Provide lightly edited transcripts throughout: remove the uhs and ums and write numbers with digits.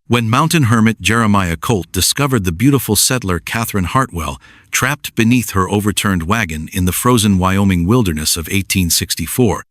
When mountain hermit Jeremiah Colt discovered the beautiful settler Catherine Hartwell trapped beneath her overturned wagon in the frozen Wyoming wilderness of 1864,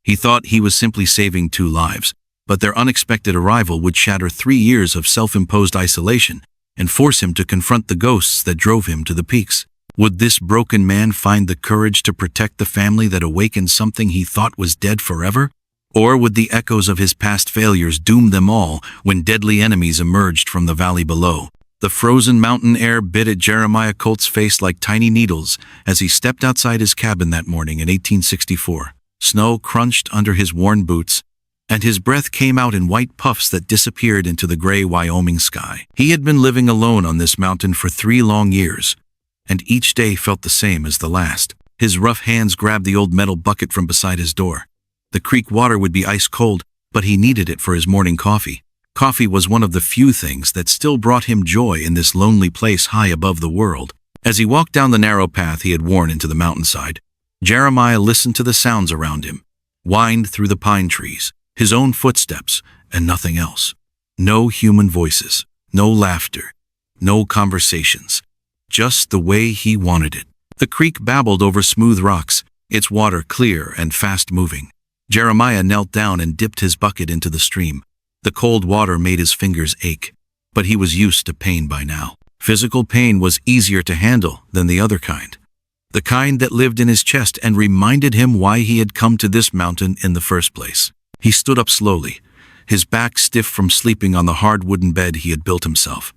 he thought he was simply saving 2 lives, but their unexpected arrival would shatter 3 years of self-imposed isolation and force him to confront the ghosts that drove him to the peaks. Would this broken man find the courage to protect the family that awakened something he thought was dead forever? Or would the echoes of his past failures doom them all when deadly enemies emerged from the valley below? The frozen mountain air bit at Jeremiah Colt's face like tiny needles as he stepped outside his cabin that morning in 1864. Snow crunched under his worn boots, and his breath came out in white puffs that disappeared into the gray Wyoming sky. He had been living alone on this mountain for 3 long years, and each day felt the same as the last. His rough hands grabbed the old metal bucket from beside his door. The creek water would be ice cold, but he needed it for his morning coffee. Coffee was one of the few things that still brought him joy in this lonely place high above the world. As he walked down the narrow path he had worn into the mountainside, Jeremiah listened to the sounds around him, whined through the pine trees, his own footsteps, and nothing else. No human voices, no laughter, no conversations, just the way he wanted it. The creek babbled over smooth rocks, its water clear and fast-moving. Jeremiah knelt down and dipped his bucket into the stream. The cold water made his fingers ache, but he was used to pain by now. Physical pain was easier to handle than the other kind. The kind that lived in his chest and reminded him why he had come to this mountain in the first place. He stood up slowly, his back stiff from sleeping on the hard wooden bed he had built himself.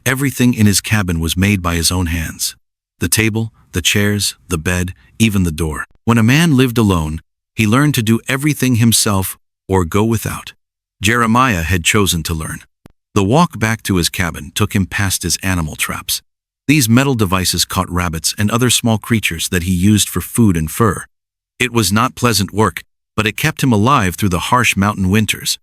Everything in his cabin was made by his own hands. The table, the chairs, the bed, even the door. When a man lived alone, he learned to do everything himself or go without. Jeremiah had chosen to learn. The walk back to his cabin took him past his animal traps. These metal devices caught rabbits and other small creatures that he used for food and fur. It was not pleasant work, but it kept him alive through the harsh mountain winters.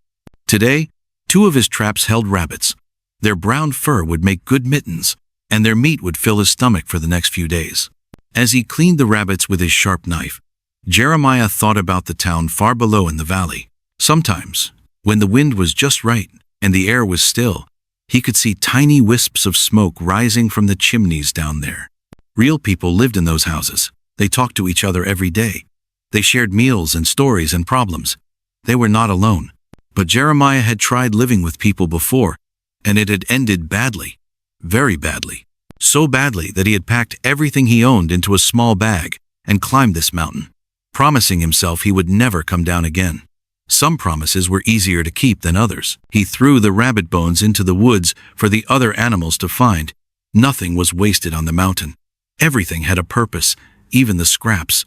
Today, 2 of his traps held rabbits. Their brown fur would make good mittens, and their meat would fill his stomach for the next few days. As he cleaned the rabbits with his sharp knife, Jeremiah thought about the town far below in the valley. Sometimes, when the wind was just right and the air was still, he could see tiny wisps of smoke rising from the chimneys down there. Real people lived in those houses. They talked to each other every day. They shared meals and stories and problems. They were not alone. But Jeremiah had tried living with people before, and it had ended badly. Very badly. So badly that he had packed everything he owned into a small bag and climbed this mountain, promising himself he would never come down again. Some promises were easier to keep than others. He threw the rabbit bones into the woods for the other animals to find. Nothing was wasted on the mountain. Everything had a purpose, even the scraps.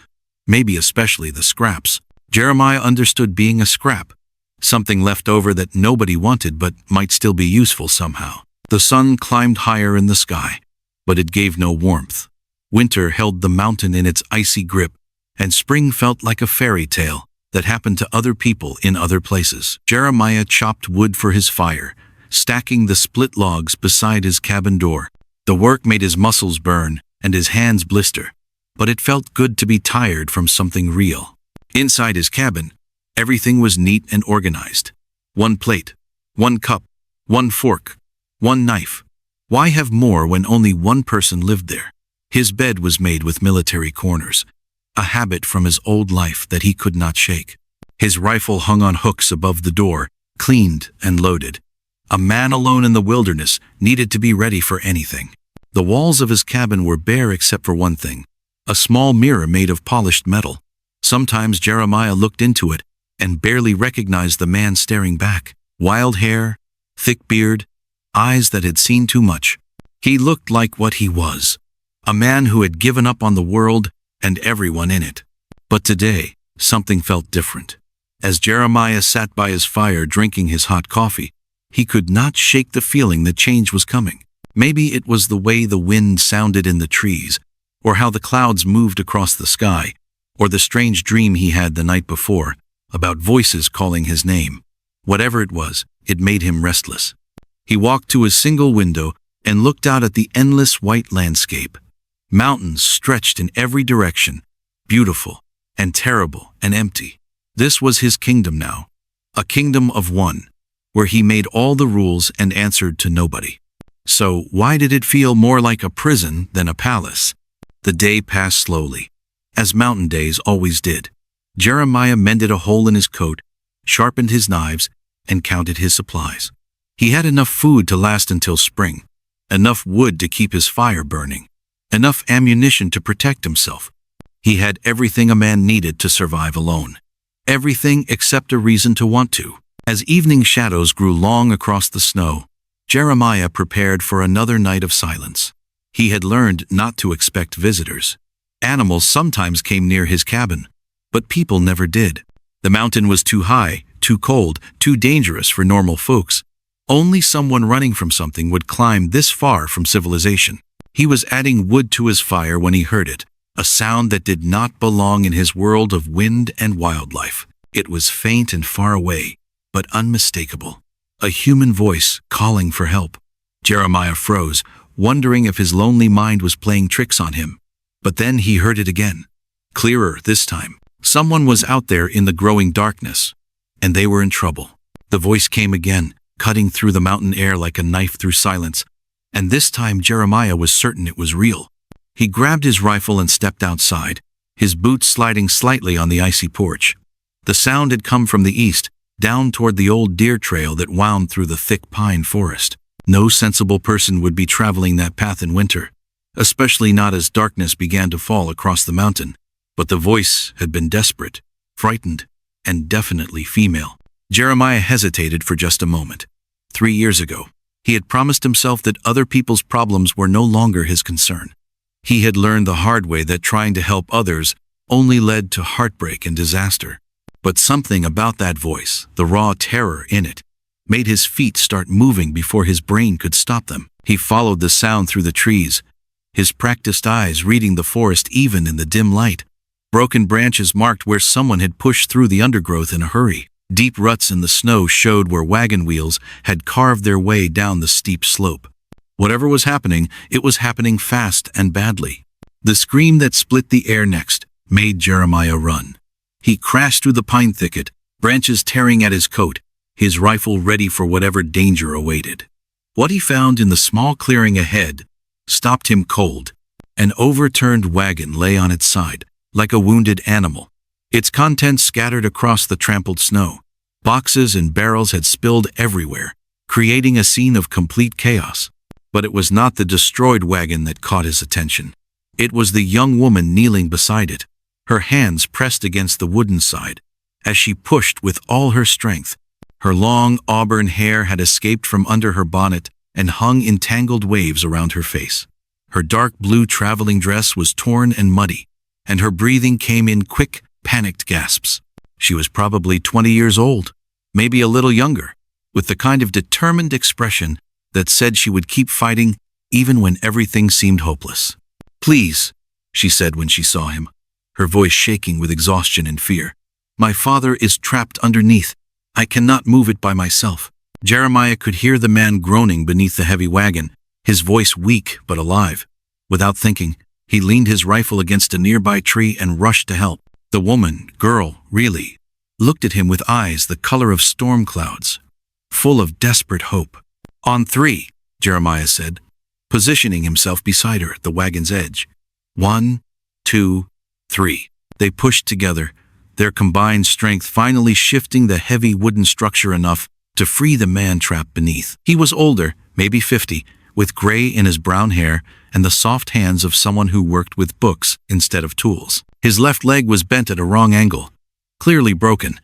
Maybe especially the scraps. Jeremiah understood being a scrap, something left over that nobody wanted but might still be useful somehow. The sun climbed higher in the sky, but it gave no warmth. Winter held the mountain in its icy grip, and spring felt like a fairy tale that happened to other people in other places. Jeremiah chopped wood for his fire, stacking the split logs beside his cabin door. The work made his muscles burn and his hands blister, but it felt good to be tired from something real. Inside his cabin, everything was neat and organized. 1 plate, 1 cup, 1 fork, 1 knife. Why have more when only 1 person lived there? His bed was made with military corners, a habit from his old life that he could not shake. His rifle hung on hooks above the door, cleaned and loaded. A man alone in the wilderness needed to be ready for anything. The walls of his cabin were bare except for one thing, a small mirror made of polished metal. Sometimes Jeremiah looked into it and barely recognized the man staring back. Wild hair, thick beard, eyes that had seen too much. He looked like what he was, a man who had given up on the world and everyone in it. But today, something felt different. As Jeremiah sat by his fire drinking his hot coffee, he could not shake the feeling that change was coming. Maybe it was the way the wind sounded in the trees, or how the clouds moved across the sky, or the strange dream he had the night before about voices calling his name. Whatever it was, it made him restless. He walked to his single window and looked out at the endless white landscape. Mountains stretched in every direction, beautiful and terrible and empty. This was his kingdom now, a kingdom of one, where he made all the rules and answered to nobody. So why did it feel more like a prison than a palace? The day passed slowly, as mountain days always did. Jeremiah mended a hole in his coat, sharpened his knives, and counted his supplies. He had enough food to last until spring, enough wood to keep his fire burning, enough ammunition to protect himself. He had everything a man needed to survive alone. Everything except a reason to want to. As evening shadows grew long across the snow, Jeremiah prepared for another night of silence. He had learned not to expect visitors. Animals sometimes came near his cabin, but people never did. The mountain was too high, too cold, too dangerous for normal folks. Only someone running from something would climb this far from civilization. He was adding wood to his fire when he heard it, a sound that did not belong in his world of wind and wildlife. It was faint and far away, but unmistakable. A human voice calling for help. Jeremiah froze, wondering if his lonely mind was playing tricks on him. But then he heard it again. Clearer this time. Someone was out there in the growing darkness, and they were in trouble. The voice came again, cutting through the mountain air like a knife through silence, and this time Jeremiah was certain it was real. He grabbed his rifle and stepped outside, his boots sliding slightly on the icy porch. The sound had come from the east, down toward the old deer trail that wound through the thick pine forest. No sensible person would be traveling that path in winter, especially not as darkness began to fall across the mountain. But the voice had been desperate, frightened, and definitely female. Jeremiah hesitated for just a moment. 3 years ago, he had promised himself that other people's problems were no longer his concern. He had learned the hard way that trying to help others only led to heartbreak and disaster. But something about that voice, the raw terror in it, made his feet start moving before his brain could stop them. He followed the sound through the trees, his practiced eyes reading the forest even in the dim light. Broken branches marked where someone had pushed through the undergrowth in a hurry. Deep ruts in the snow showed where wagon wheels had carved their way down the steep slope. Whatever was happening, it was happening fast and badly. The scream that split the air next made Jeremiah run. He crashed through the pine thicket, branches tearing at his coat, his rifle ready for whatever danger awaited. What he found in the small clearing ahead stopped him cold. An overturned wagon lay on its side, like a wounded animal, its contents scattered across the trampled snow. Boxes and barrels had spilled everywhere, creating a scene of complete chaos. But it was not the destroyed wagon that caught his attention. It was the young woman kneeling beside it, her hands pressed against the wooden side, as she pushed with all her strength. Her long auburn hair had escaped from under her bonnet and hung in tangled waves around her face. Her dark blue traveling dress was torn and muddy, and her breathing came in quick, panicked gasps. She was probably 20 years old, maybe a little younger, with the kind of determined expression that said she would keep fighting even when everything seemed hopeless. "Please," she said when she saw him, her voice shaking with exhaustion and fear. "My father is trapped underneath. I cannot move it by myself." Jeremiah could hear the man groaning beneath the heavy wagon, his voice weak but alive. Without thinking, he leaned his rifle against a nearby tree and rushed to help. The woman, girl, really, looked at him with eyes the color of storm clouds, full of desperate hope. "On 3, Jeremiah said, positioning himself beside her at the wagon's edge. 1, 2, 3. They pushed together, their combined strength finally shifting the heavy wooden structure enough to free the man trapped beneath. He was older, maybe 50, with gray in his brown hair and the soft hands of someone who worked with books instead of tools. His left leg was bent at a wrong angle, clearly broken,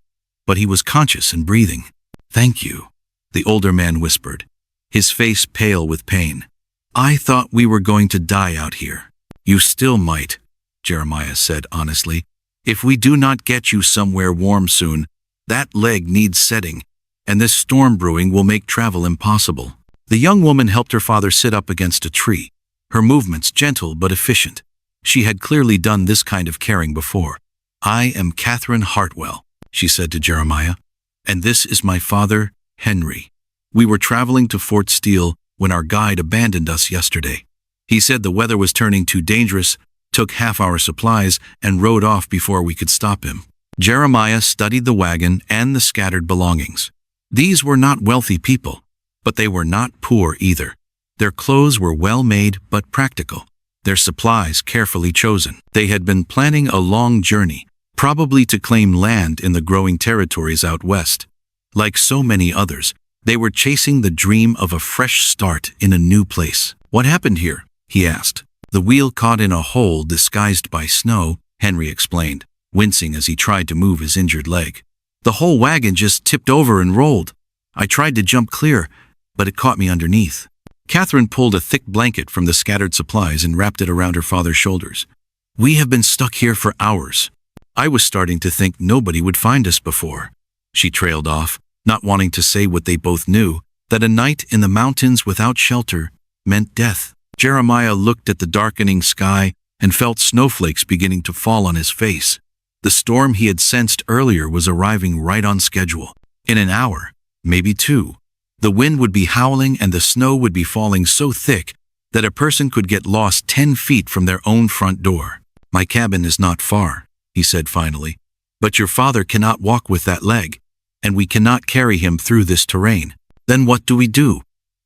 but he was conscious and breathing. "Thank you," the older man whispered, his face pale with pain. "I thought we were going to die out here." "You still might," Jeremiah said honestly. "If we do not get you somewhere warm soon, that leg needs setting, and this storm brewing will make travel impossible." The young woman helped her father sit up against a tree, her movements gentle but efficient. She had clearly done this kind of caring before. "I am Catherine Hartwell," she said to Jeremiah, "and this is my father, Henry. We were traveling to Fort Steele when our guide abandoned us yesterday. He said the weather was turning too dangerous, took half our supplies, and rode off before we could stop him." Jeremiah studied the wagon and the scattered belongings. These were not wealthy people, but they were not poor either. Their clothes were well made but practical, their supplies carefully chosen. They had been planning a long journey, probably to claim land in the growing territories out west. Like so many others, they were chasing the dream of a fresh start in a new place. "What happened here?" he asked. "The wheel caught in a hole disguised by snow," Henry explained, wincing as he tried to move his injured leg. "The whole wagon just tipped over and rolled. I tried to jump clear, but it caught me underneath." Catherine pulled a thick blanket from the scattered supplies and wrapped it around her father's shoulders. "We have been stuck here for hours. I was starting to think nobody would find us before," she trailed off, not wanting to say what they both knew, that a night in the mountains without shelter meant death. Jeremiah looked at the darkening sky and felt snowflakes beginning to fall on his face. The storm he had sensed earlier was arriving right on schedule. In an hour, maybe two, the wind would be howling and the snow would be falling so thick that a person could get lost 10 feet from their own front door. "My cabin is not far," he said finally, "but your father cannot walk with that leg, and we cannot carry him through this terrain." "Then what do we do?"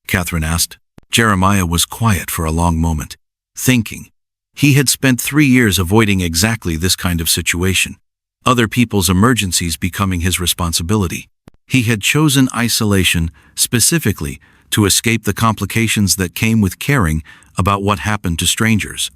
Catherine asked. Jeremiah was quiet for a long moment, thinking. He had spent 3 years avoiding exactly this kind of situation, other people's emergencies becoming his responsibility. He had chosen isolation specifically to escape the complications that came with caring about what happened to strangers.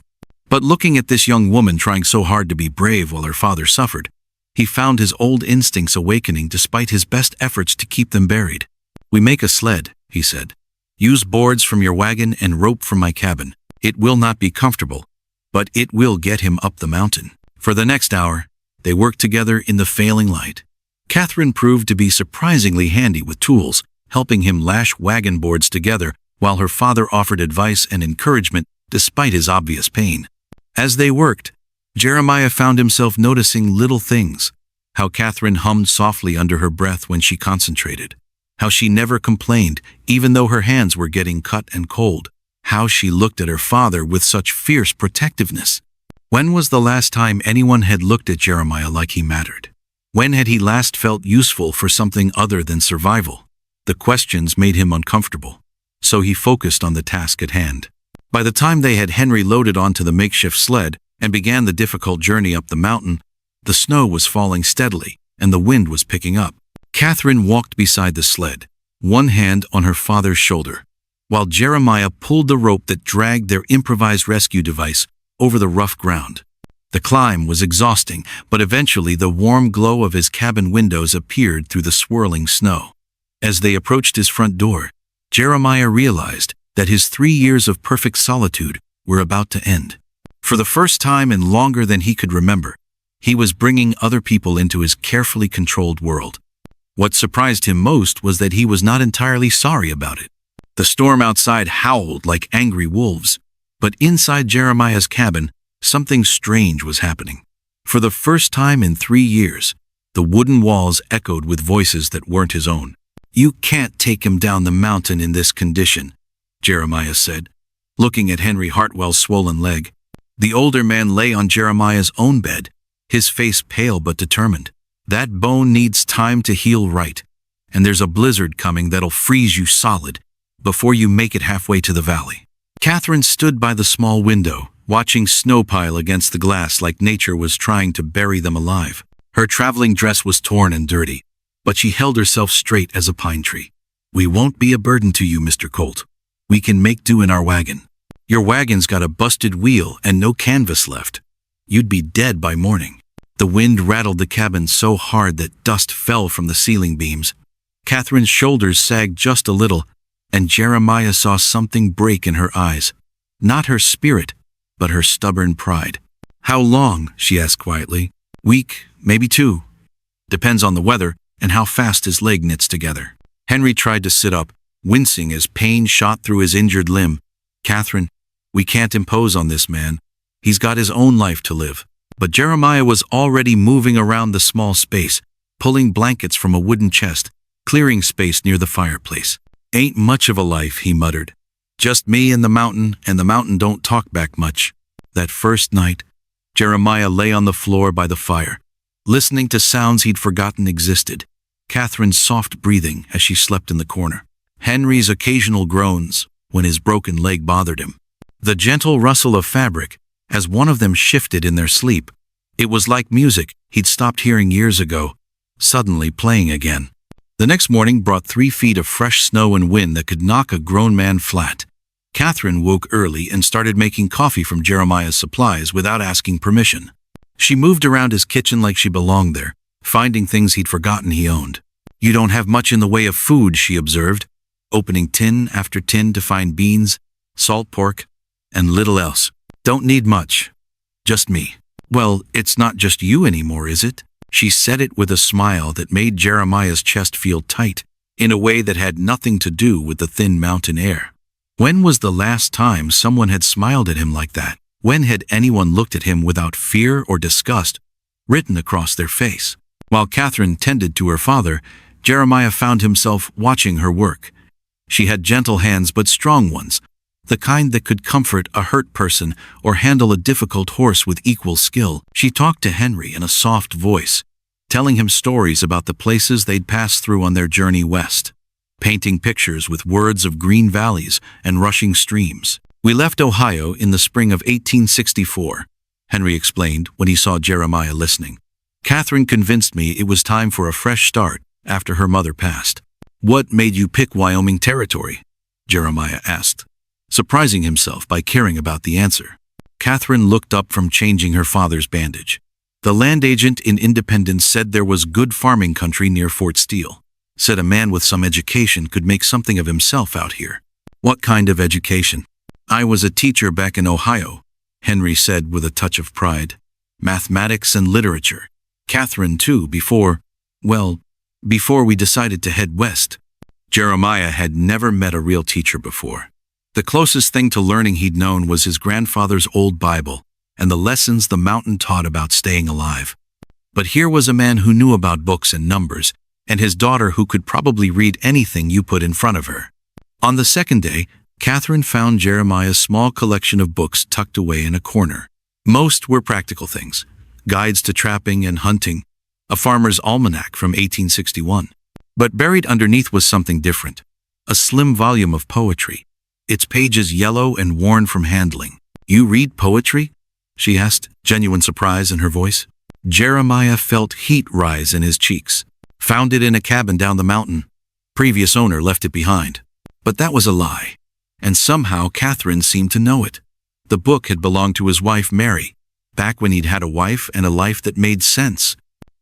But looking at this young woman trying so hard to be brave while her father suffered, he found his old instincts awakening despite his best efforts to keep them buried. "We make a sled," he said. "Use boards from your wagon and rope from my cabin. It will not be comfortable, but it will get him up the mountain." For the next hour, they worked together in the failing light. Catherine proved to be surprisingly handy with tools, helping him lash wagon boards together while her father offered advice and encouragement despite his obvious pain. As they worked, Jeremiah found himself noticing little things: how Catherine hummed softly under her breath when she concentrated, how she never complained even though her hands were getting cut and cold, how she looked at her father with such fierce protectiveness. When was the last time anyone had looked at Jeremiah like he mattered? When had he last felt useful for something other than survival? The questions made him uncomfortable, so he focused on the task at hand. By the time they had Henry loaded onto the makeshift sled and began the difficult journey up the mountain, the snow was falling steadily and the wind was picking up. Catherine walked beside the sled, one hand on her father's shoulder, while Jeremiah pulled the rope that dragged their improvised rescue device over the rough ground. The climb was exhausting, but eventually the warm glow of his cabin windows appeared through the swirling snow. As they approached his front door, Jeremiah realized that his 3 years of perfect solitude were about to end. For the first time in longer than he could remember, he was bringing other people into his carefully controlled world. What surprised him most was that he was not entirely sorry about it. The storm outside howled like angry wolves, but inside Jeremiah's cabin, something strange was happening. For the first time in 3 years, the wooden walls echoed with voices that weren't his own. "You can't take him down the mountain in this condition," Jeremiah said, looking at Henry Hartwell's swollen leg. The older man lay on Jeremiah's own bed, his face pale but determined. "That bone needs time to heal right, and there's a blizzard coming that'll freeze you solid before you make it halfway to the valley." Catherine stood by the small window, watching snow pile against the glass like nature was trying to bury them alive. Her traveling dress was torn and dirty, but she held herself straight as a pine tree. "We won't be a burden to you, Mr. Colt. We can make do in our wagon. Your wagon's got a busted wheel and no canvas left. You'd be dead by morning." The wind rattled the cabin so hard that dust fell from the ceiling beams. Catherine's shoulders sagged just a little, and Jeremiah saw something break in her eyes. Not her spirit, but her stubborn pride. "How long?" she asked quietly. "Week, maybe 2. Depends on the weather and how fast his leg knits together." Henry tried to sit up, wincing as pain shot through his injured limb. "Catherine, we can't impose on this man. He's got his own life to live." But Jeremiah was already moving around the small space, pulling blankets from a wooden chest, clearing space near the fireplace. "Ain't much of a life," he muttered. "Just me and the mountain don't talk back much." That first night, Jeremiah lay on the floor by the fire, listening to sounds he'd forgotten existed. Catherine's soft breathing as she slept in the corner. Henry's occasional groans when his broken leg bothered him. The gentle rustle of fabric as one of them shifted in their sleep. It was like music he'd stopped hearing years ago, suddenly playing again. The next morning brought 3 feet of fresh snow and wind that could knock a grown man flat. Catherine woke early and started making coffee from Jeremiah's supplies without asking permission. She moved around his kitchen like she belonged there, finding things he'd forgotten he owned. "You don't have much in the way of food," she observed, opening tin after tin to find beans, salt pork, and little else. "Don't need much. Just me." "Well, it's not just you anymore, is it?" She said it with a smile that made Jeremiah's chest feel tight, in a way that had nothing to do with the thin mountain air. When was the last time someone had smiled at him like that? When had anyone looked at him without fear or disgust written across their face? While Catherine tended to her father, Jeremiah found himself watching her work. She had gentle hands but strong ones, the kind that could comfort a hurt person or handle a difficult horse with equal skill. She talked to Henry in a soft voice, telling him stories about the places they'd passed through on their journey west, painting pictures with words of green valleys and rushing streams. "We left Ohio in the spring of 1864, Henry explained when he saw Jeremiah listening. "Catherine convinced me it was time for a fresh start after her mother passed." "What made you pick Wyoming territory?" Jeremiah asked, surprising himself by caring about the answer. Catherine looked up from changing her father's bandage. "The land agent in Independence said there was good farming country near Fort Steele. Said a man with some education could make something of himself out here." "What kind of education?" "I was a teacher back in Ohio," Henry said with a touch of pride. "Mathematics and literature. Catherine too, before we decided to head west." Jeremiah had never met a real teacher before. The closest thing to learning he'd known was his grandfather's old Bible and the lessons the mountain taught about staying alive. But here was a man who knew about books and numbers, and his daughter who could probably read anything you put in front of her. On the second day, Catherine found Jeremiah's small collection of books tucked away in a corner. Most were practical things, guides to trapping and hunting, a farmer's almanac from 1861. But buried underneath was something different, a slim volume of poetry, its pages yellow and worn from handling. "You read poetry?" she asked, genuine surprise in her voice. Jeremiah felt heat rise in his cheeks. "Found it in a cabin down the mountain. Previous owner left it behind." But that was a lie. And somehow Catherine seemed to know it. The book had belonged to his wife Mary, back when he'd had a wife and a life that made sense.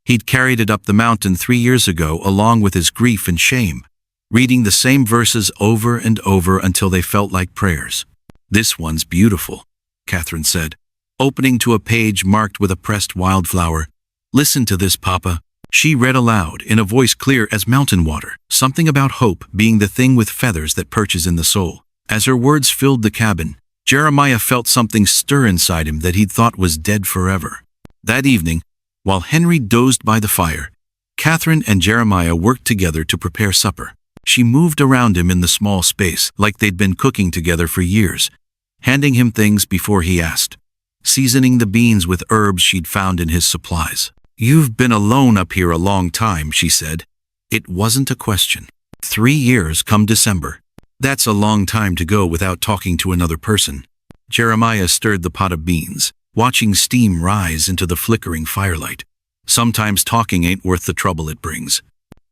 He'd carried it up the mountain 3 years ago along with his grief and shame, reading the same verses over and over until they felt like prayers. "This one's beautiful," Catherine said, opening to a page marked with a pressed wildflower. "Listen to this, Papa." She read aloud in a voice clear as mountain water, something about hope being the thing with feathers that perches in the soul. As her words filled the cabin, Jeremiah felt something stir inside him that he'd thought was dead forever. That evening, while Henry dozed by the fire, Catherine and Jeremiah worked together to prepare supper. She moved around him in the small space like they'd been cooking together for years, handing him things before he asked, seasoning the beans with herbs she'd found in his supplies. "You've been alone up here a long time," she said. It wasn't a question. 3 years come December. That's a long time to go without talking to another person. Jeremiah stirred the pot of beans, watching steam rise into the flickering firelight. Sometimes talking ain't worth the trouble it brings.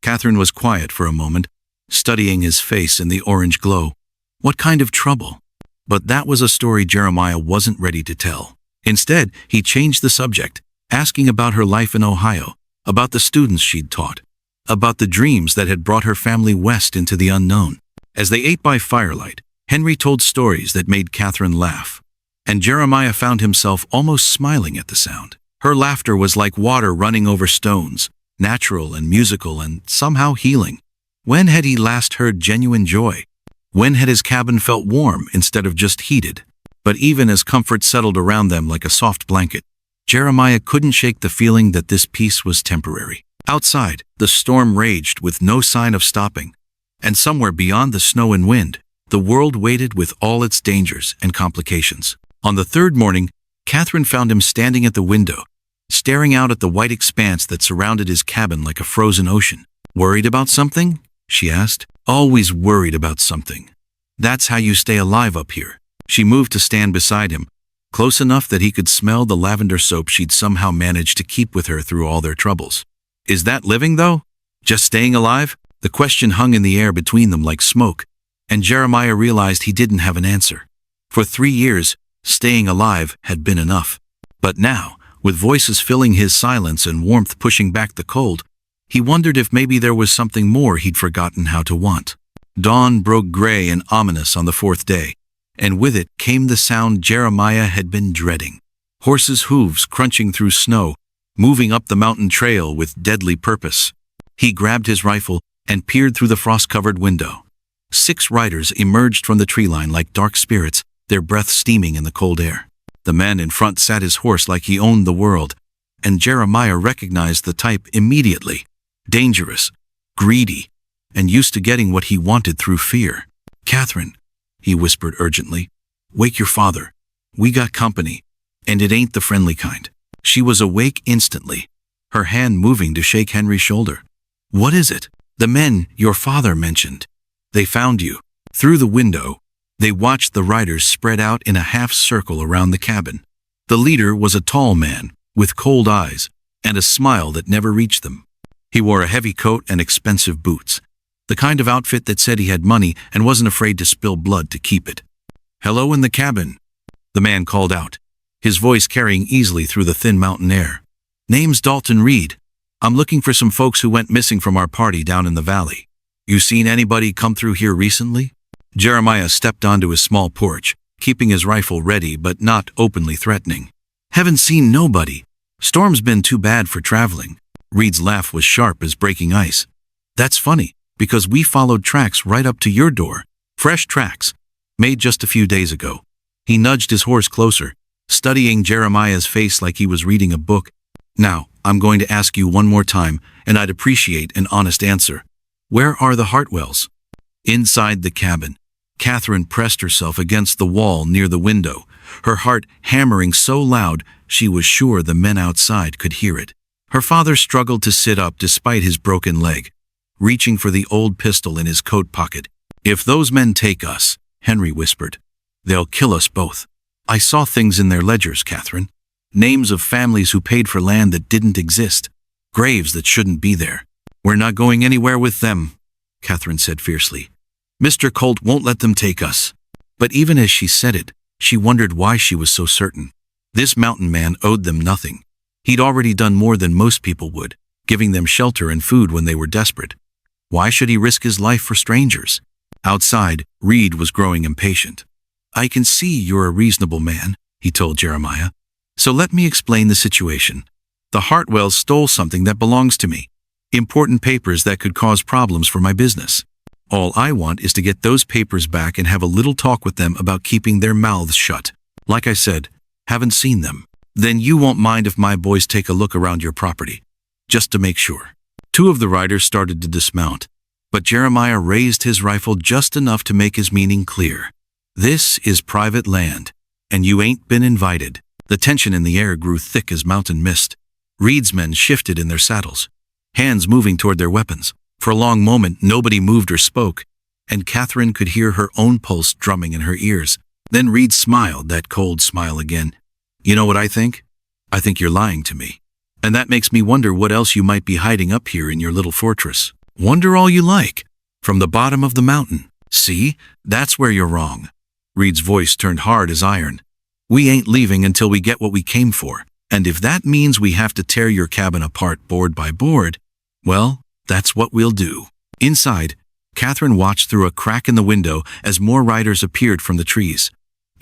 Catherine was quiet for a moment, studying his face in the orange glow. What kind of trouble? But that was a story Jeremiah wasn't ready to tell. Instead, he changed the subject, asking about her life in Ohio, about the students she'd taught, about the dreams that had brought her family west into the unknown. As they ate by firelight, Henry told stories that made Catherine laugh, and Jeremiah found himself almost smiling at the sound. Her laughter was like water running over stones, natural and musical and somehow healing. When had he last heard genuine joy? When had his cabin felt warm instead of just heated? But even as comfort settled around them like a soft blanket, Jeremiah couldn't shake the feeling that this peace was temporary. Outside, the storm raged with no sign of stopping, and somewhere beyond the snow and wind, the world waited with all its dangers and complications. On the third morning, Catherine found him standing at the window, staring out at the white expanse that surrounded his cabin like a frozen ocean. Worried about something? She asked. Always worried about something. That's how you stay alive up here. She moved to stand beside him, close enough that he could smell the lavender soap she'd somehow managed to keep with her through all their troubles. Is that living, though? Just staying alive? The question hung in the air between them like smoke, and Jeremiah realized he didn't have an answer. For 3 years, staying alive had been enough. But now, with voices filling his silence and warmth pushing back the cold, he wondered if maybe there was something more he'd forgotten how to want. Dawn broke gray and ominous on the 4th day, and with it came the sound Jeremiah had been dreading. Horses' hooves crunching through snow, moving up the mountain trail with deadly purpose. He grabbed his rifle and peered through the frost-covered window. 6 riders emerged from the tree line like dark spirits, their breath steaming in the cold air. The man in front sat his horse like he owned the world, and Jeremiah recognized the type immediately. Dangerous, greedy, and used to getting what he wanted through fear. "Catherine," he whispered urgently, "wake your father. We got company, and it ain't the friendly kind." She was awake instantly, her hand moving to shake Henry's shoulder. "What is it?" "The men your father mentioned. They found you." Through the window, they watched the riders spread out in a half-circle around the cabin. The leader was a tall man, with cold eyes, and a smile that never reached them. He wore a heavy coat and expensive boots, the kind of outfit that said he had money and wasn't afraid to spill blood to keep it. "Hello in the cabin," the man called out, his voice carrying easily through the thin mountain air. "Name's Dalton Reed. I'm looking for some folks who went missing from our party down in the valley. You seen anybody come through here recently?" Jeremiah stepped onto his small porch, keeping his rifle ready but not openly threatening. "Haven't seen nobody. Storm's been too bad for traveling." Reed's laugh was sharp as breaking ice. "That's funny, because we followed tracks right up to your door. Fresh tracks, made just a few days ago." He nudged his horse closer, studying Jeremiah's face like he was reading a book. "Now, I'm going to ask you one more time, and I'd appreciate an honest answer. Where are the Hartwells?" Inside the cabin, Catherine pressed herself against the wall near the window, her heart hammering so loud she was sure the men outside could hear it. Her father struggled to sit up despite his broken leg, reaching for the old pistol in his coat pocket. "If those men take us," Henry whispered, "they'll kill us both. I saw things in their ledgers, Catherine. Names of families who paid for land that didn't exist, graves that shouldn't be there. We're not going anywhere with them," Catherine said fiercely. "Mr. Colt won't let them take us." But even as she said it, she wondered why she was so certain. This mountain man owed them nothing. He'd already done more than most people would, giving them shelter and food when they were desperate. Why should he risk his life for strangers? Outside, Reed was growing impatient. "I can see you're a reasonable man," he told Jeremiah. "So let me explain the situation. The Hartwells stole something that belongs to me. Important papers that could cause problems for my business. All I want is to get those papers back and have a little talk with them about keeping their mouths shut. Like I said, haven't seen them. Then you won't mind if my boys take a look around your property, just to make sure." 2 of the riders started to dismount, but Jeremiah raised his rifle just enough to make his meaning clear. "This is private land, and you ain't been invited." The tension in the air grew thick as mountain mist. Reed's men shifted in their saddles, hands moving toward their weapons. For a long moment, nobody moved or spoke, and Catherine could hear her own pulse drumming in her ears. Then Reed smiled, that cold smile again. "You know what I think? I think you're lying to me. And that makes me wonder what else you might be hiding up here in your little fortress." "Wonder all you like. From the bottom of the mountain. See, that's where you're wrong." Reed's voice turned hard as iron. "We ain't leaving until we get what we came for. And if that means we have to tear your cabin apart board by board, well, that's what we'll do." Inside, Catherine watched through a crack in the window as more riders appeared from the trees.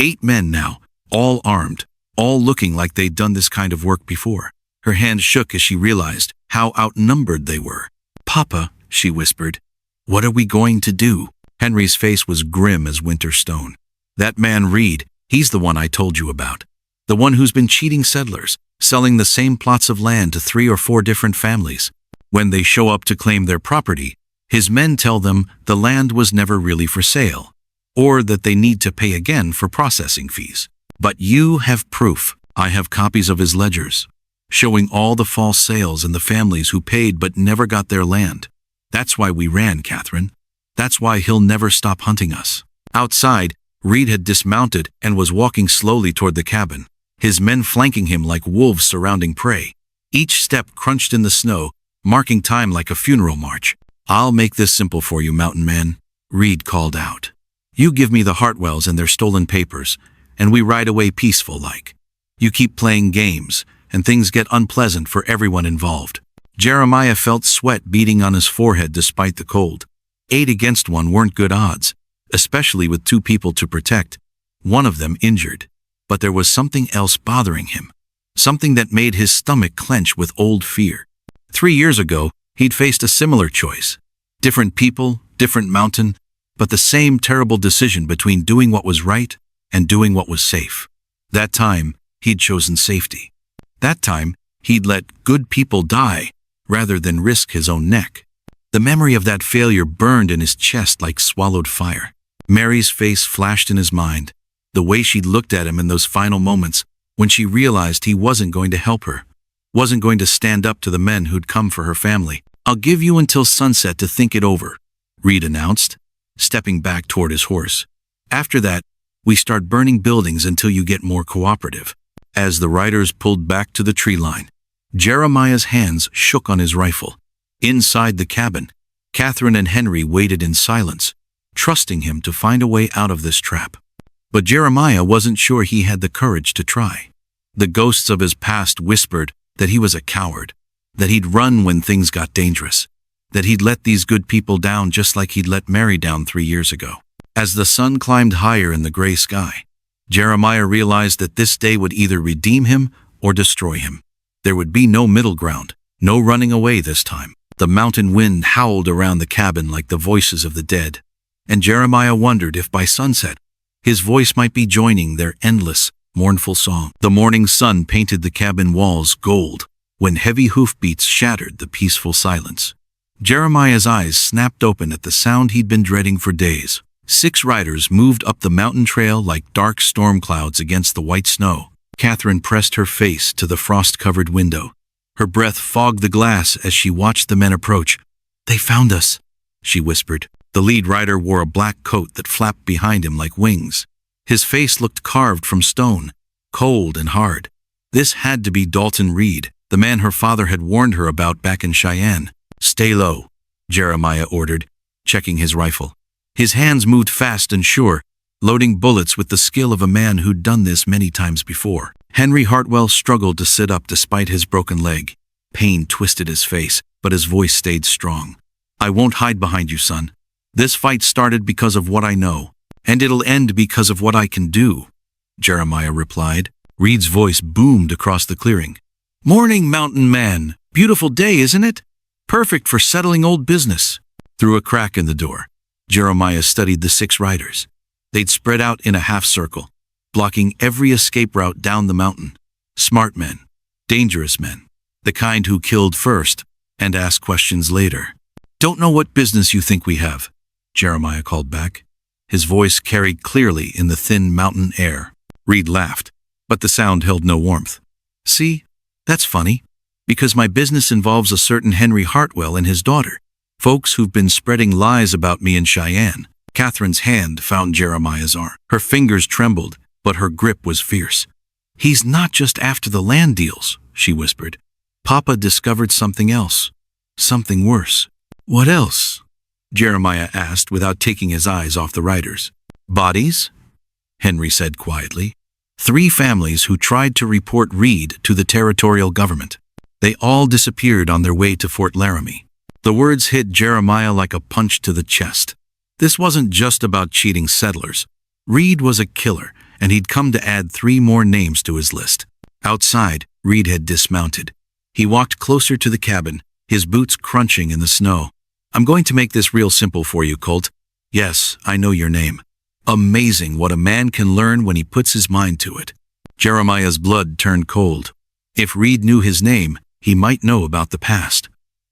8 men now, all armed, all looking like they'd done this kind of work before. Her hand shook as she realized how outnumbered they were. "Papa," she whispered, "what are we going to do?" Henry's face was grim as winter stone. "That man Reed, he's the one I told you about. The one who's been cheating settlers, selling the same plots of land to 3 or 4 different families. When they show up to claim their property, his men tell them the land was never really for sale, or that they need to pay again for processing fees. But you have proof. I have copies of his ledgers, showing all the false sales and the families who paid but never got their land. That's why we ran, Catherine. That's why he'll never stop hunting us. Outside, Reed had dismounted and was walking slowly toward the cabin, his men flanking him like wolves surrounding prey. Each step crunched in the snow, marking time like a funeral march. "I'll make this simple for you, mountain man," Reed called out. "You give me the Hartwells and their stolen papers, and we ride away peaceful like. You keep playing games, and things get unpleasant for everyone involved." Jeremiah felt sweat beading on his forehead despite the cold. 8 against 1 weren't good odds, especially with 2 people to protect, one of them injured. But there was something else bothering him, something that made his stomach clench with old fear. 3 years ago, he'd faced a similar choice. Different people, different mountain, but the same terrible decision between doing what was right and doing what was safe. That time, he'd chosen safety. That time, he'd let good people die rather than risk his own neck. The memory of that failure burned in his chest like swallowed fire. Mary's face flashed in his mind, the way she'd looked at him in those final moments when she realized he wasn't going to help her, wasn't going to stand up to the men who'd come for her family. "I'll give you until sunset to think it over," Reed announced, stepping back toward his horse. "After that, we start burning buildings until you get more cooperative." As the riders pulled back to the tree line, Jeremiah's hands shook on his rifle. Inside the cabin, Catherine and Henry waited in silence, trusting him to find a way out of this trap. But Jeremiah wasn't sure he had the courage to try. The ghosts of his past whispered that he was a coward, that he'd run when things got dangerous, that he'd let these good people down just like he'd let Mary down 3 years ago. As the sun climbed higher in the gray sky, Jeremiah realized that this day would either redeem him or destroy him. There would be no middle ground, no running away this time. The mountain wind howled around the cabin like the voices of the dead, and Jeremiah wondered if by sunset, his voice might be joining their endless, mournful song. The morning sun painted the cabin walls gold when heavy hoofbeats shattered the peaceful silence. Jeremiah's eyes snapped open at the sound he'd been dreading for days. 6 riders moved up the mountain trail like dark storm clouds against the white snow. Catherine pressed her face to the frost-covered window. Her breath fogged the glass as she watched the men approach. "They found us," she whispered. The lead rider wore a black coat that flapped behind him like wings. His face looked carved from stone, cold and hard. This had to be Dalton Reed, the man her father had warned her about back in Cheyenne. "Stay low," Jeremiah ordered, checking his rifle. His hands moved fast and sure, loading bullets with the skill of a man who'd done this many times before. Henry Hartwell struggled to sit up despite his broken leg. Pain twisted his face, but his voice stayed strong. "I won't hide behind you, son. This fight started because of what I know, and it'll end because of what I can do," Jeremiah replied. Reed's voice boomed across the clearing. "Morning, mountain man. Beautiful day, isn't it? Perfect for settling old business." Through a crack in the door, Jeremiah studied the 6 riders. They'd spread out in a half circle, blocking every escape route down the mountain. Smart men, dangerous men, the kind who killed first and asked questions later. "Don't know what business you think we have," Jeremiah called back. His voice carried clearly in the thin mountain air. Reed laughed, but the sound held no warmth. "See, that's funny, because my business involves a certain Henry Hartwell and his daughter, folks who've been spreading lies about me in Cheyenne." Catherine's hand found Jeremiah's arm. Her fingers trembled, but her grip was fierce. "He's not just after the land deals," she whispered. "Papa discovered something else. Something worse." "What else?" Jeremiah asked without taking his eyes off the riders. "Bodies?" Henry said quietly. 3 families who tried to report Reed to the territorial government. They all disappeared on their way to Fort Laramie. The words hit Jeremiah like a punch to the chest. This wasn't just about cheating settlers. Reed was a killer, and he'd come to add 3 more names to his list. Outside, Reed had dismounted. He walked closer to the cabin, his boots crunching in the snow. "I'm going to make this real simple for you, Colt. Yes, I know your name. Amazing what a man can learn when he puts his mind to it." Jeremiah's blood turned cold. If Reed knew his name, he might know about the past.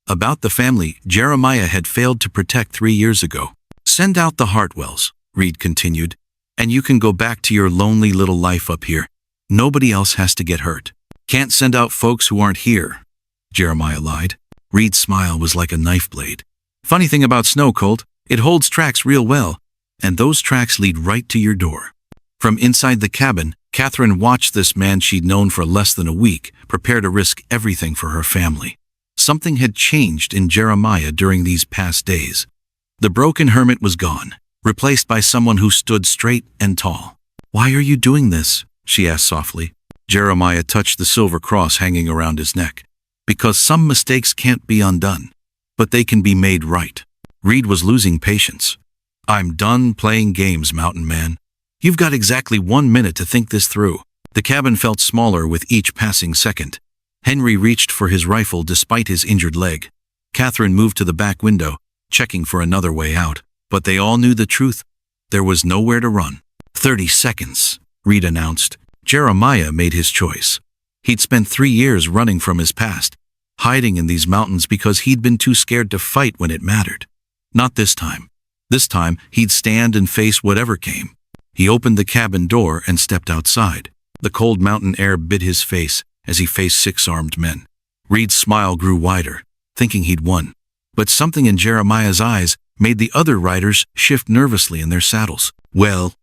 About the family Jeremiah had failed to protect 3 years ago. "Send out the Hartwells," Reed continued, "and you can go back to your lonely little life up here. Nobody else has to get hurt." "Can't send out folks who aren't here," Jeremiah lied. Reed's smile was like a knife blade. Funny thing about snow, Colt, it holds tracks real well, and those tracks lead right to your door. From inside the cabin, Catherine watched this man she'd known for less than a week prepare to risk everything for her family. Something had changed in Jeremiah during these past days. The broken hermit was gone, replaced by someone who stood straight and tall. "Why are you doing this?" she asked softly. Jeremiah touched the silver cross hanging around his neck. "Because some mistakes can't be undone, but they can be made right." Reed was losing patience. "I'm done playing games, mountain man. You've got exactly 1 minute to think this through." The cabin felt smaller with each passing second. Henry reached for his rifle despite his injured leg. Catherine moved to the back window, checking for another way out. But they all knew the truth. There was nowhere to run. 30 seconds, Reed announced. Jeremiah made his choice. He'd spent 3 years running from his past, hiding in these mountains because he'd been too scared to fight when it mattered. Not this time. This time, he'd stand and face whatever came. He opened the cabin door and stepped outside. The cold mountain air bit his face as he faced 6 armed men. Reed's smile grew wider, thinking he'd won. But something in Jeremiah's eyes made the other riders shift nervously in their saddles. Well,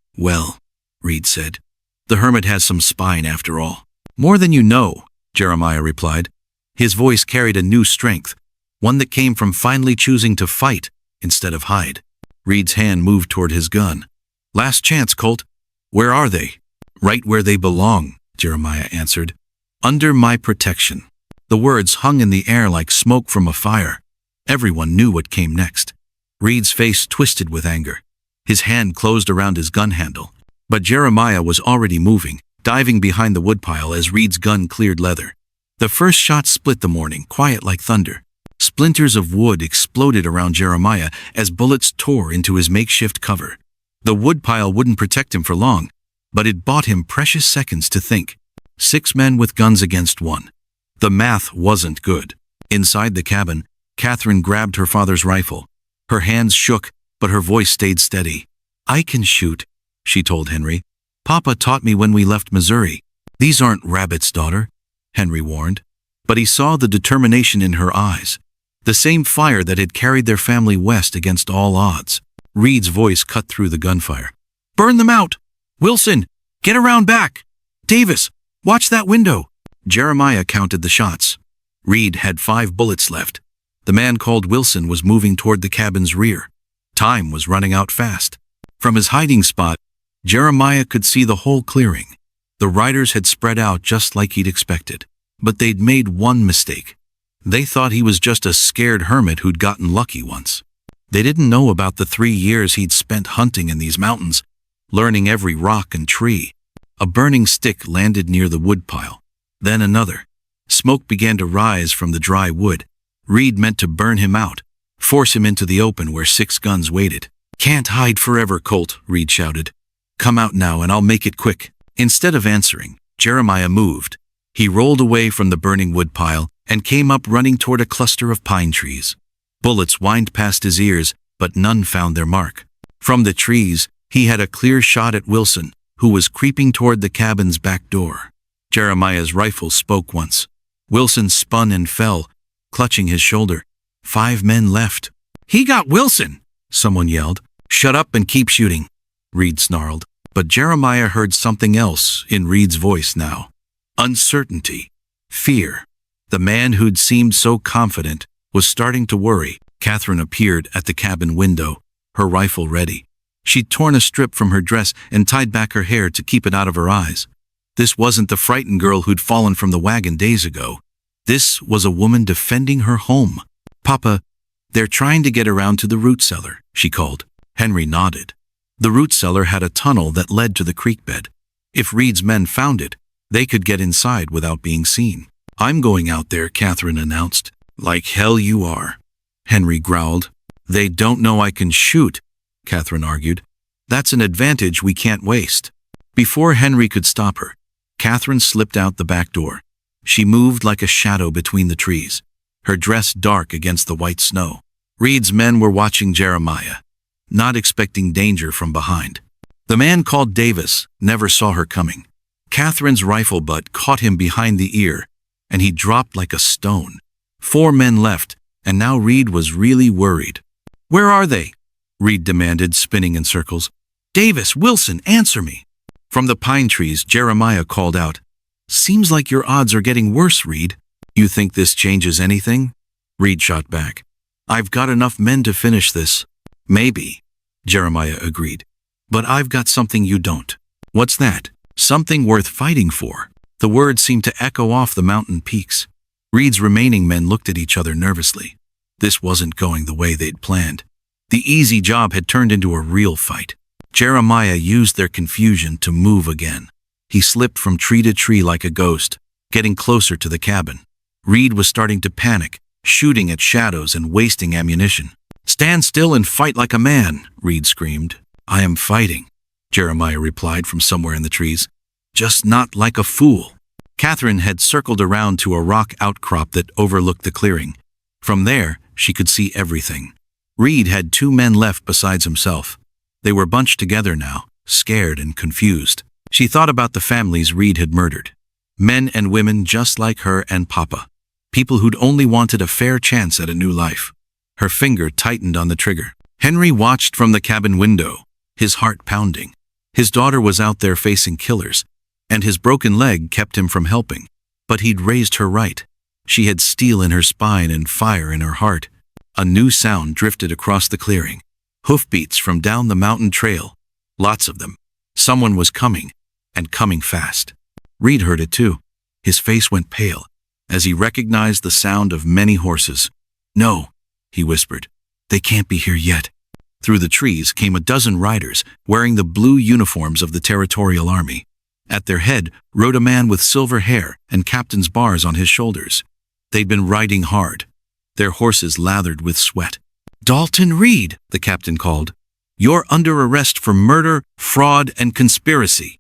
Reed said. "The hermit has some spine after all." "More than you know," Jeremiah replied. His voice carried a new strength, one that came from finally choosing to fight instead of hide. Reed's hand moved toward his gun. "Last chance, Colt. Where are they?" "Right where they belong," Jeremiah answered. "Under my protection." The words hung in the air like smoke from a fire. Everyone knew what came next. Reed's face twisted with anger. His hand closed around his gun handle. But Jeremiah was already moving, diving behind the woodpile as Reed's gun cleared leather. The first shot split the morning, quiet like thunder. Splinters of wood exploded around Jeremiah as bullets tore into his makeshift cover. The woodpile wouldn't protect him for long, but it bought him precious seconds to think. 6 men with guns against 1. The math wasn't good. Inside the cabin, Catherine grabbed her father's rifle. Her hands shook, but her voice stayed steady. "I can shoot," she told Henry. "Papa taught me when we left Missouri." "These aren't rabbits, daughter," Henry warned. But he saw the determination in her eyes, the same fire that had carried their family west against all odds. Reed's voice cut through the gunfire. "Burn them out! Wilson, get around back! Davis, watch that window!" Jeremiah counted the shots. Reed had 5 bullets left. The man called Wilson was moving toward the cabin's rear. Time was running out fast. From his hiding spot, Jeremiah could see the whole clearing. The riders had spread out just like he'd expected. But they'd made one mistake. They thought he was just a scared hermit who'd gotten lucky once. They didn't know about the 3 years he'd spent hunting in these mountains, learning every rock and tree. A burning stick landed near the woodpile. Then another. Smoke began to rise from the dry wood. Reed meant to burn him out, force him into the open where 6 guns waited. "Can't hide forever, Colt," Reed shouted. "Come out now and I'll make it quick." Instead of answering, Jeremiah moved. He rolled away from the burning woodpile and came up running toward a cluster of pine trees. Bullets whined past his ears, but none found their mark. From the trees, he had a clear shot at Wilson, who was creeping toward the cabin's back door. Jeremiah's rifle spoke once. Wilson spun and fell, clutching his shoulder. 5 men left. "He got Wilson!" someone yelled. "Shut up and keep shooting," Reed snarled. But Jeremiah heard something else in Reed's voice now. Uncertainty. Fear. The man who'd seemed so confident was starting to worry. Catherine appeared at the cabin window, her rifle ready. She'd torn a strip from her dress and tied back her hair to keep it out of her eyes. This wasn't the frightened girl who'd fallen from the wagon days ago. This was a woman defending her home. "Papa, they're trying to get around to the root cellar," she called. Henry nodded. The root cellar had a tunnel that led to the creek bed. If Reed's men found it, they could get inside without being seen. "I'm going out there," Catherine announced. "Like hell you are," Henry growled. "They don't know I can shoot," Catherine argued. "That's an advantage we can't waste." Before Henry could stop her, Catherine slipped out the back door. She moved like a shadow between the trees, her dress dark against the white snow. Reed's men were watching Jeremiah, not expecting danger from behind. The man called Davis never saw her coming. Catherine's rifle butt caught him behind the ear, and he dropped like a stone. 4 men left, and now Reed was really worried. Where are they? Reed demanded, spinning in circles. Davis, Wilson, answer me. From the pine trees, Jeremiah called out. Seems like your odds are getting worse, Reed. You think this changes anything? Reed shot back. I've got enough men to finish this. Maybe, Jeremiah agreed. But I've got something you don't. What's that? Something worth fighting for. The words seemed to echo off the mountain peaks. Reed's remaining men looked at each other nervously. This wasn't going the way they'd planned. The easy job had turned into a real fight. Jeremiah used their confusion to move again. He slipped from tree to tree like a ghost, getting closer to the cabin. Reed was starting to panic, shooting at shadows and wasting ammunition. Stand still and fight like a man, Reed screamed. I am fighting, Jeremiah replied from somewhere in the trees. Just not like a fool. Catherine had circled around to a rock outcrop that overlooked the clearing. From there, she could see everything. Reed had 2 men left besides himself. They were bunched together now, scared and confused. She thought about the families Reed had murdered. Men and women just like her and Papa. People who'd only wanted a fair chance at a new life. Her finger tightened on the trigger. Henry watched from the cabin window, his heart pounding. His daughter was out there facing killers, and his broken leg kept him from helping. But he'd raised her right. She had steel in her spine and fire in her heart. A new sound drifted across the clearing. Hoofbeats from down the mountain trail. Lots of them. Someone was coming, and coming fast. Reed heard it too. His face went pale as he recognized the sound of many horses. No, he whispered. They can't be here yet. Through the trees came a dozen riders wearing the blue uniforms of the Territorial Army. At their head rode a man with silver hair and captain's bars on his shoulders. They'd been riding hard, their horses lathered with sweat. Dalton Reed, the captain called. You're under arrest for murder, fraud, and conspiracy.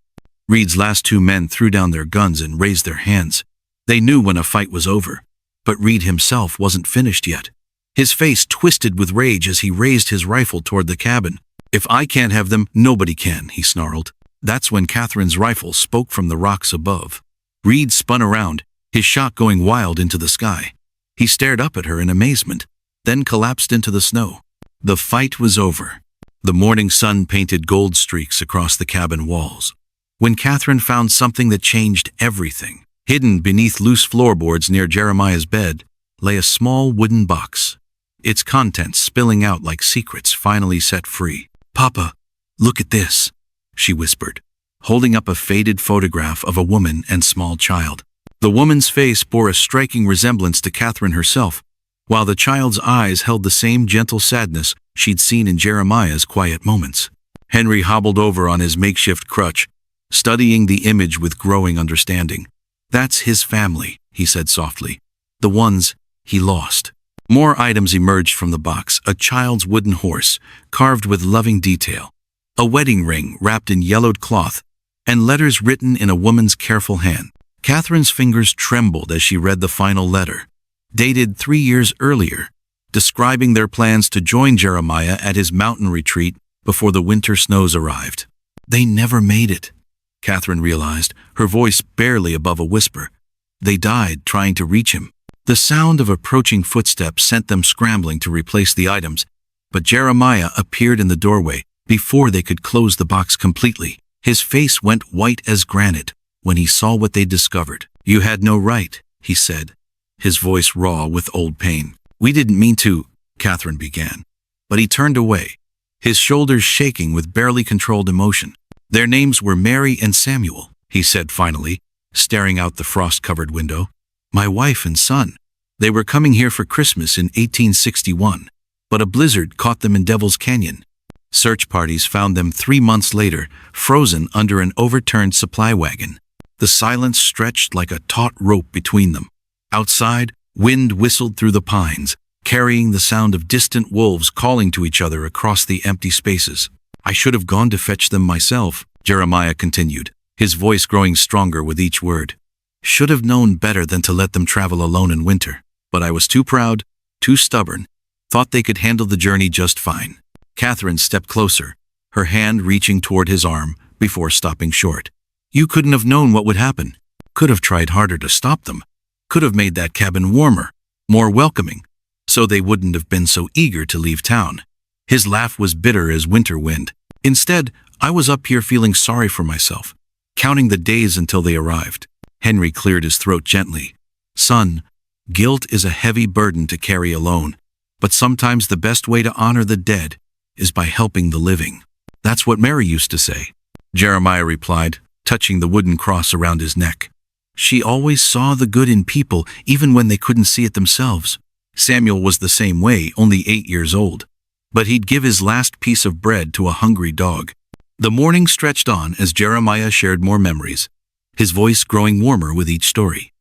Reed's last 2 men threw down their guns and raised their hands. They knew when a fight was over, but Reed himself wasn't finished yet. His face twisted with rage as he raised his rifle toward the cabin. If I can't have them, nobody can, he snarled. That's when Catherine's rifle spoke from the rocks above. Reed spun around, his shot going wild into the sky. He stared up at her in amazement, then collapsed into the snow. The fight was over. The morning sun painted gold streaks across the cabin walls. When Catherine found something that changed everything. Hidden beneath loose floorboards near Jeremiah's bed lay a small wooden box. Its contents spilling out like secrets finally set free. Papa, look at this, she whispered, holding up a faded photograph of a woman and small child. The woman's face bore a striking resemblance to Catherine herself, while the child's eyes held the same gentle sadness she'd seen in Jeremiah's quiet moments. Henry hobbled over on his makeshift crutch, studying the image with growing understanding. That's his family, he said softly. The ones he lost. More items emerged from the box, a child's wooden horse, carved with loving detail, a wedding ring wrapped in yellowed cloth, and letters written in a woman's careful hand. Catherine's fingers trembled as she read the final letter, dated 3 years earlier, describing their plans to join Jeremiah at his mountain retreat before the winter snows arrived. They never made it, Catherine realized, her voice barely above a whisper. They died trying to reach him. The sound of approaching footsteps sent them scrambling to replace the items, but Jeremiah appeared in the doorway before they could close the box completely. His face went white as granite when he saw what they'd discovered. You had no right, he said, his voice raw with old pain. We didn't mean to, Catherine began, but he turned away, his shoulders shaking with barely controlled emotion. Their names were Mary and Samuel, he said finally, staring out the frost-covered window. My wife and son. They were coming here for Christmas in 1861, but a blizzard caught them in Devil's Canyon. Search parties found them 3 months later, frozen under an overturned supply wagon. The silence stretched like a taut rope between them. Outside, wind whistled through the pines, carrying the sound of distant wolves calling to each other across the empty spaces. I should have gone to fetch them myself, Jeremiah continued, his voice growing stronger with each word. Should have known better than to let them travel alone in winter. But I was too proud, too stubborn, thought they could handle the journey just fine. Catherine stepped closer, her hand reaching toward his arm before stopping short. You couldn't have known what would happen. Could have tried harder to stop them. Could have made that cabin warmer, more welcoming, so they wouldn't have been so eager to leave town. His laugh was bitter as winter wind. Instead, I was up here feeling sorry for myself, counting the days until they arrived. Henry cleared his throat gently. Son, guilt is a heavy burden to carry alone, but sometimes the best way to honor the dead is by helping the living. That's what Mary used to say, Jeremiah replied, touching the wooden cross around his neck. She always saw the good in people, even when they couldn't see it themselves. Samuel was the same way, only 8 years old. But he'd give his last piece of bread to a hungry dog. The morning stretched on as Jeremiah shared more memories, his voice growing warmer with each story.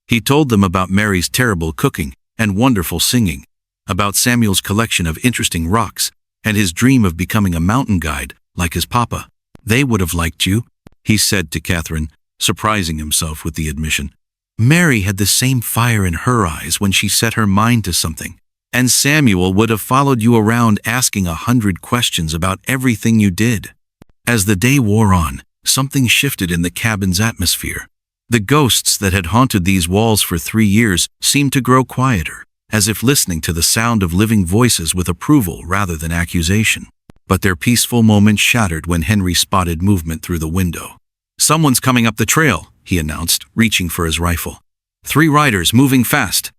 He told them about Mary's terrible cooking and wonderful singing, about Samuel's collection of interesting rocks, and his dream of becoming a mountain guide like his papa. They would have liked you, he said to Catherine, surprising himself with the admission. Mary had the same fire in her eyes when she set her mind to something, and Samuel would have followed you around asking 100 questions about everything you did. As the day wore on, something shifted in the cabin's atmosphere. The ghosts that had haunted these walls for 3 years seemed to grow quieter, as if listening to the sound of living voices with approval rather than accusation. But their peaceful moment shattered when Henry spotted movement through the window. Someone's coming up the trail, he announced, reaching for his rifle. 3 riders moving fast.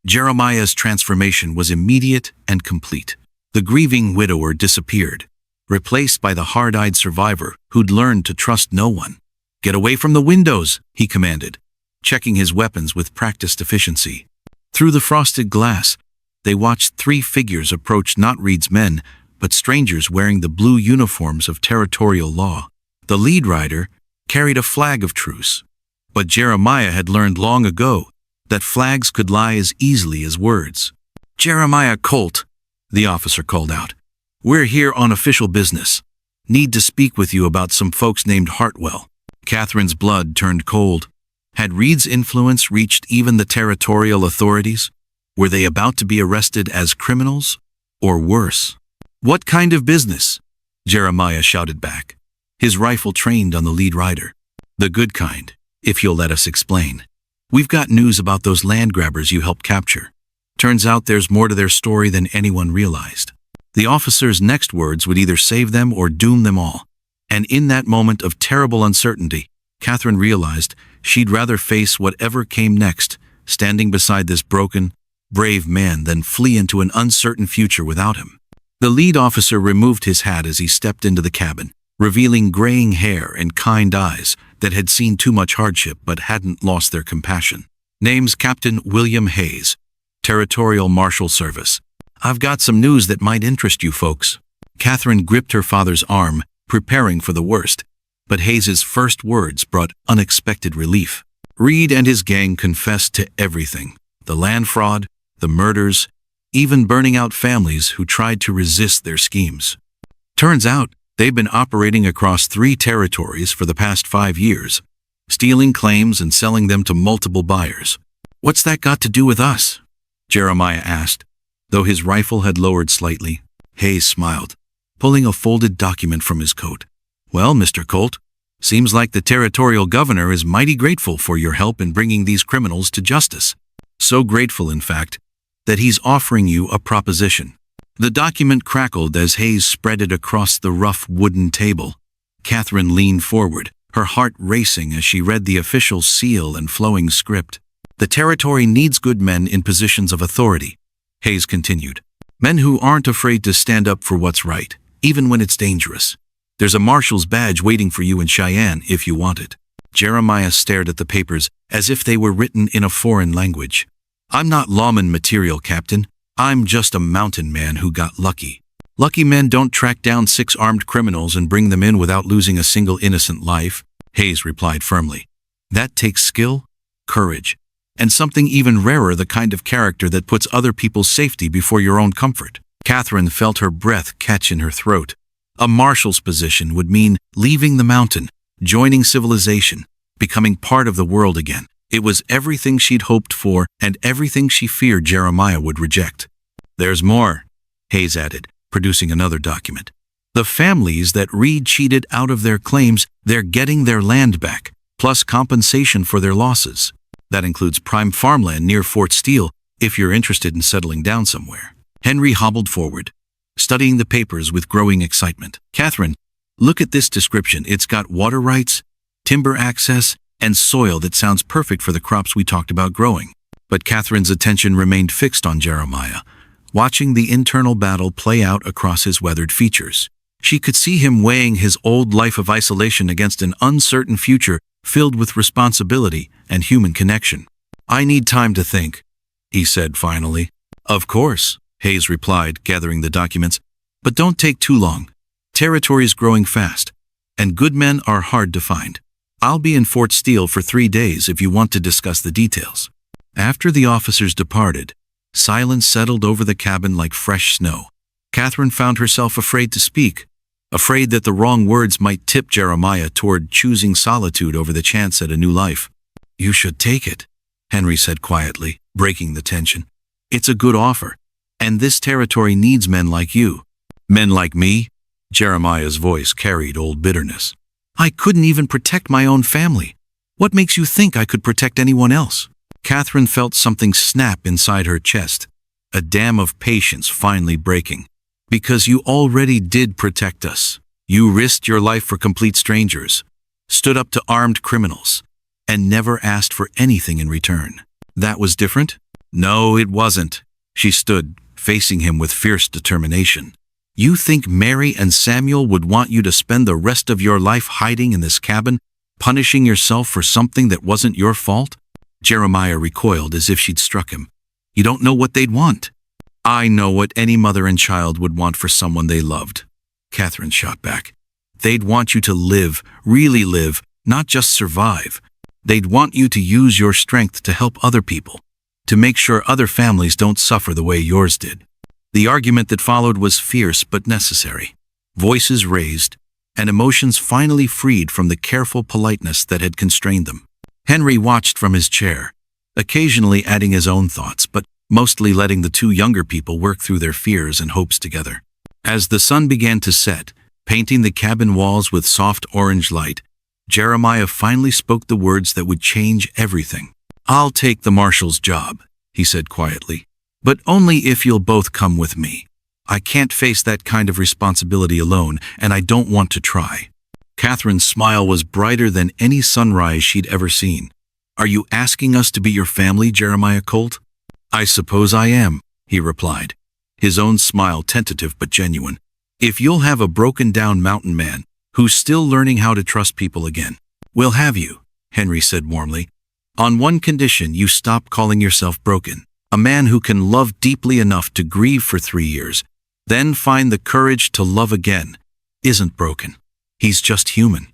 Jeremiah's transformation was immediate and complete. The grieving widower disappeared, replaced by the hard-eyed survivor who'd learned to trust no one. Get away from the windows, he commanded, checking his weapons with practiced efficiency. Through the frosted glass, they watched 3 figures approach not Reed's men, but strangers wearing the blue uniforms of territorial law. The lead rider carried a flag of truce, but Jeremiah had learned long ago that flags could lie as easily as words. Jeremiah Colt, the officer called out. We're here on official business. Need to speak with you about some folks named Hartwell. Catherine's blood turned cold. Had Reed's influence reached even the territorial authorities? Were they about to be arrested as criminals? Or worse? What kind of business? Jeremiah shouted back, his rifle trained on the lead rider. The good kind, if you'll let us explain. We've got news about those land grabbers you helped capture. Turns out there's more to their story than anyone realized. The officer's next words would either save them or doom them all. And in that moment of terrible uncertainty, Catherine realized she'd rather face whatever came next, standing beside this broken, brave man, than flee into an uncertain future without him. The lead officer removed his hat as he stepped into the cabin, revealing graying hair and kind eyes that had seen too much hardship but hadn't lost their compassion. Name's Captain William Hayes, Territorial Marshal Service. I've got some news that might interest you folks. Catherine gripped her father's arm, preparing for the worst, but Hayes's first words brought unexpected relief. Reed and his gang confessed to everything: the land fraud, the murders, even burning out families who tried to resist their schemes. Turns out, they've been operating across 3 territories for the past 5 years, stealing claims and selling them to multiple buyers. What's that got to do with us? Jeremiah asked, though his rifle had lowered slightly. Hayes smiled, pulling a folded document from his coat. Well, Mr. Colt, seems like the territorial governor is mighty grateful for your help in bringing these criminals to justice. So grateful, in fact, that he's offering you a proposition. The document crackled as Hayes spread it across the rough wooden table. Catherine leaned forward, her heart racing as she read the official seal and flowing script. The territory needs good men in positions of authority, Hayes continued. Men who aren't afraid to stand up for what's right, even when it's dangerous. There's a marshal's badge waiting for you in Cheyenne if you want it. Jeremiah stared at the papers as if they were written in a foreign language. I'm not lawman material, Captain. I'm just a mountain man who got lucky. Lucky men don't track down 6 armed criminals and bring them in without losing a single innocent life, Hayes replied firmly. That takes skill, courage, and something even rarer, the kind of character that puts other people's safety before your own comfort. Catherine felt her breath catch in her throat. A marshal's position would mean leaving the mountain, joining civilization, becoming part of the world again. It was everything she'd hoped for and everything she feared Jeremiah would reject. There's more, Hayes added, producing another document. The families that Reed cheated out of their claims, they're getting their land back, plus compensation for their losses. That includes prime farmland near Fort Steele, if you're interested in settling down somewhere. Henry hobbled forward, studying the papers with growing excitement. "Catherine, look at this description. It's got water rights, timber access, and soil that sounds perfect for the crops we talked about growing." But Catherine's attention remained fixed on Jeremiah, watching the internal battle play out across his weathered features. She could see him weighing his old life of isolation against an uncertain future filled with responsibility and human connection. "I need time to think," he said finally. "Of course," Hayes replied, gathering the documents, "but don't take too long. Territory is growing fast, and good men are hard to find. I'll be in Fort Steele for 3 days if you want to discuss the details." After the officers departed, silence settled over the cabin like fresh snow. Catherine found herself afraid to speak, afraid that the wrong words might tip Jeremiah toward choosing solitude over the chance at a new life. "You should take it," Henry said quietly, breaking the tension. "It's a good offer, and this territory needs men like you." "Men like me?" Jeremiah's voice carried old bitterness. "I couldn't even protect my own family. What makes you think I could protect anyone else?" Catherine felt something snap inside her chest, a dam of patience finally breaking. "Because you already did protect us. You risked your life for complete strangers, stood up to armed criminals, and never asked for anything in return. That was different?" "No, it wasn't." She stood, facing him with fierce determination. "You think Mary and Samuel would want you to spend the rest of your life hiding in this cabin, punishing yourself for something that wasn't your fault?" Jeremiah recoiled as if she'd struck him. "You don't know what they'd want." "I know what any mother and child would want for someone they loved," Catherine shot back. "They'd want you to live, really live, not just survive. They'd want you to use your strength to help other people, to make sure other families don't suffer the way yours did." The argument that followed was fierce but necessary. Voices raised, and emotions finally freed from the careful politeness that had constrained them. Henry watched from his chair, occasionally adding his own thoughts, but mostly letting the two younger people work through their fears and hopes together. As the sun began to set, painting the cabin walls with soft orange light, Jeremiah finally spoke the words that would change everything. "I'll take the marshal's job," he said quietly, "but only if you'll both come with me. I can't face that kind of responsibility alone, and I don't want to try." Catherine's smile was brighter than any sunrise she'd ever seen. "Are you asking us to be your family, Jeremiah Colt?" "I suppose I am," he replied, his own smile tentative but genuine. "If you'll have a broken-down mountain man who's still learning how to trust people again, we'll have you," Henry said warmly. "On one condition: you stop calling yourself broken. A man who can love deeply enough to grieve for 3 years, then find the courage to love again, isn't broken. He's just human."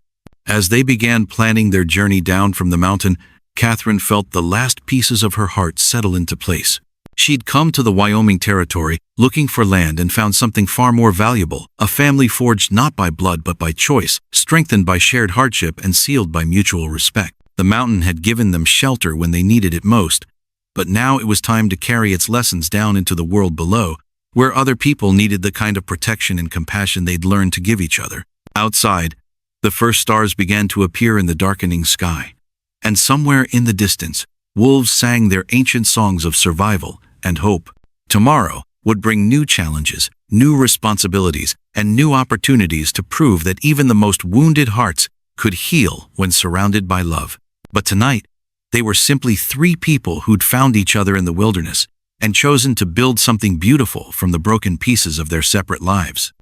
As they began planning their journey down from the mountain, Catherine felt the last pieces of her heart settle into place. She'd come to the Wyoming territory looking for land and found something far more valuable, a family forged not by blood but by choice, strengthened by shared hardship and sealed by mutual respect. The mountain had given them shelter when they needed it most, but now it was time to carry its lessons down into the world below, where other people needed the kind of protection and compassion they'd learned to give each other. Outside, the first stars began to appear in the darkening sky, and somewhere in the distance, wolves sang their ancient songs of survival and hope. Tomorrow would bring new challenges, new responsibilities, and new opportunities to prove that even the most wounded hearts could heal when surrounded by love. But tonight, they were simply 3 people who'd found each other in the wilderness and chosen to build something beautiful from the broken pieces of their separate lives.